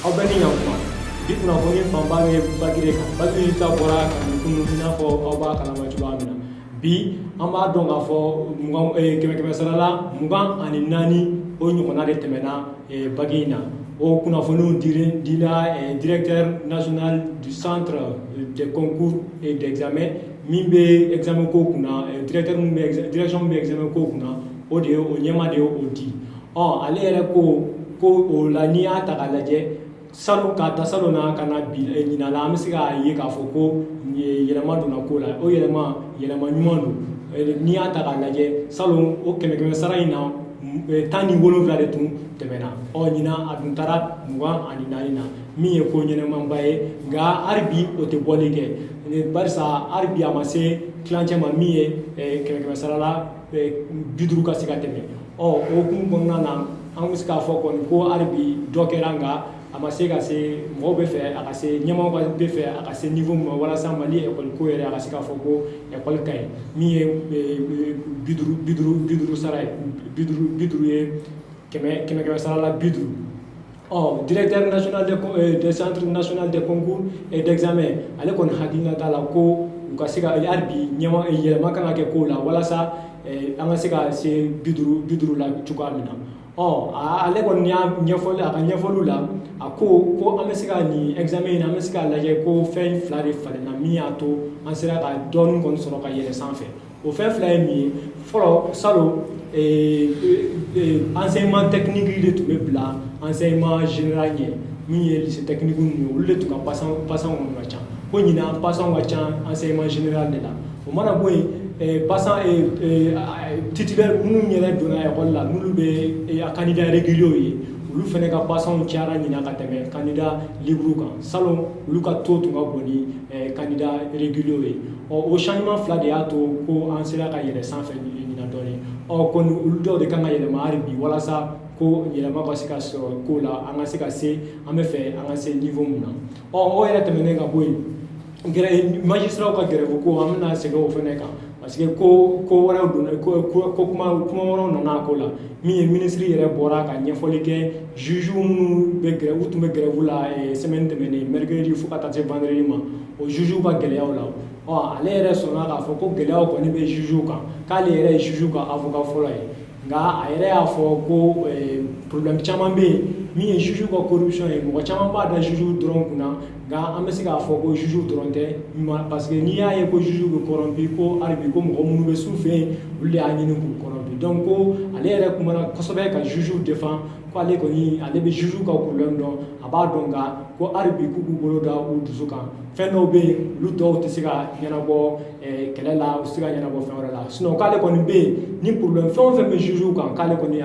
aw bɛɛ ni ɲankuma bi kunnafoni fanba bɛ bagi de kan bagi ta bɔra ka nin kunun i n'a fɔ aw b'a kalama cogoya min na bi an b'a dɔn k'a fɔ kɛmɛ sara la 24 o ɲɔgɔnna de tɛmɛna bagi in na o kunnafoniw dila directeur national du centre de concours et d'examen min bɛ examen ko kunna direction min bɛ examen ko kunna o de o ɲɛma de o di ale yɛrɛ ko o la n'i y'a ta k'a lajɛ salon ka ta salon na ka na bi ɲinan la an bɛ se k'a ye k'a fɔ ko yɛlɛma donna ko la o yɛlɛma ɲuman don n'i y'a ta k'a lajɛ salon o kɛmɛ sara in na 17 de tun tɛmɛna ɲinan a dun taara 24 na min ye ko ɲɛnɛmanba ye nka hali bi o tɛ bɔli kɛ barisa hali bi a ma se tilancɛ ma min ye kɛmɛ sara la 50 ka se ka tɛmɛ o hukumu kɔnɔna na an bɛ se k'a fɔ kɔni ko hali bi dɔ kɛra nka a ma se ka se mɔgɔw bɛ fɛ a ka se ɲɛmɔgɔ bɛ fɛ a ka se niveau min ma walasa Mali école ko yɛrɛ a ka se k'a fɔ ko école ka ɲi min ye 50 sara ye 50 ye kɛmɛ sara la 50 directeur national des centres national de concours et d'examen ale kɔni hakilina t'a la ko u ka se ka hali bi yɛlɛma kan ka kɛ ko la walasa an ka se ka se 50 la cogoya min na ale kɔni y'a ɲɛfɔli a ka ɲɛfɔliw la a ko an bɛ se ka nin examen in an bɛ se k'a lajɛ ko fɛn 2 de falenna min y'a to an sera ka dɔɔnin kɔni sɔrɔ ka yɛlɛ sanfɛ o fɛn 2 ye min ye fɔlɔ salon enseignement technique de tun bɛ bila enseignement général ɲɛ min ye lycée technique ninnu ye olu de tun ka passant ka ca ko ɲinan passant ka ca enseignement général de la o mana bɔ yen passant titulaire minnu yɛrɛ donna école la n'olu bɛ candidat régulier ye olu fana ka passant cayara ɲinan ka tɛmɛ candidat libre kan salon olu ka taux tun ka bon ni candidat régulier ye o changement 2 de y'a to ko an sera ka yɛlɛ sanfɛ ɲinan dɔɔnin kɔni olu dɔw de kan ka yɛlɛma hali bi walasa ko yɛlɛma ka se ka sɔrɔ ko la an ka se ka se an bɛ fɛ an ka se niveau min na o yɛrɛ tɛmɛnen ka bɔ yen magistrat ka grève ko an bɛna segin o fana kan parce que ko wɛrɛw donna ko kuma wɛrɛw nana ko la min ye ministre yɛrɛ bɔra ka ɲɛfɔli kɛ juge minnu bɛ grève u tun bɛ grève la semaine tɛmɛnen mercredi fo ka taa se vendredi ma o juge ka gɛlɛyaw la ale yɛrɛ sɔnna k'a fɔ ko gɛlɛyaw kɔni bɛ juge kan k'ale yɛrɛ ye juge ka avocat fɔlɔ ye nka a yɛrɛ y'a fɔ ko problème caman bɛ yen min ye juge ka corruption ye mɔgɔ caman b'a da juge dɔrɔn kunna nka an bɛ se k'a fɔ ko juge dɔrɔn tɛ parce que n'i y'a ye ko juge bɛ corrompu ko hali bi ko mɔgɔ minnu bɛ su fɛ yen olu de y'a ɲini k'u corrompu donc ko ale yɛrɛ kumana kosɛbɛ ka juge défend ko ale kɔni ale bɛ juge ka problème dɔn a b'a dɔn nka ko hali bi k'u k'u bolo da u dusu kan fɛn dɔw bɛ yen olu dɔw tɛ se ka ɲɛnabɔ kɛlɛ la u tɛ se ka ɲɛnabɔ fɛn wɛrɛ la sinon k'ale kɔni bɛ yen ni problème fɛn o fɛn bɛ juge kan k'ale kɔni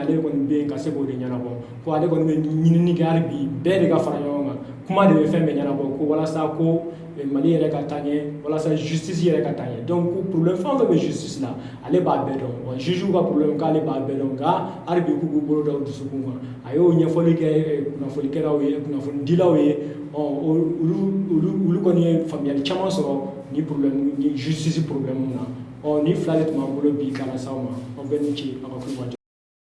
bɛ yen ka se k'o de ɲɛnabɔ ko ale kɔni bɛ ɲinini kɛ hali bi bɛɛ de ka fara ɲɔgɔn kan kuma de bɛ fɛn bɛɛ ɲɛnabɔ ko walasa ko Mali yɛrɛ ka taa ɲɛ walasa justice yɛrɛ ka taa ɲɛ donc problème fɛn o fɛn bɛ justice la ale b'a bɛɛ dɔn wa juge ka problème k'ale b'a bɛɛ dɔn nka hali bi k'u k'u bolo da u dusukun kan a y'o ɲɛfɔli kɛ kunnafonidilaw ye kunnafonidilaw ye olu kɔni ye faamuyali caman sɔrɔ ni problème ni justice problème na ni 2 de tun b'an bolo bi kana s'aw ma aw bɛɛ ni ce aw ka kulumajɔ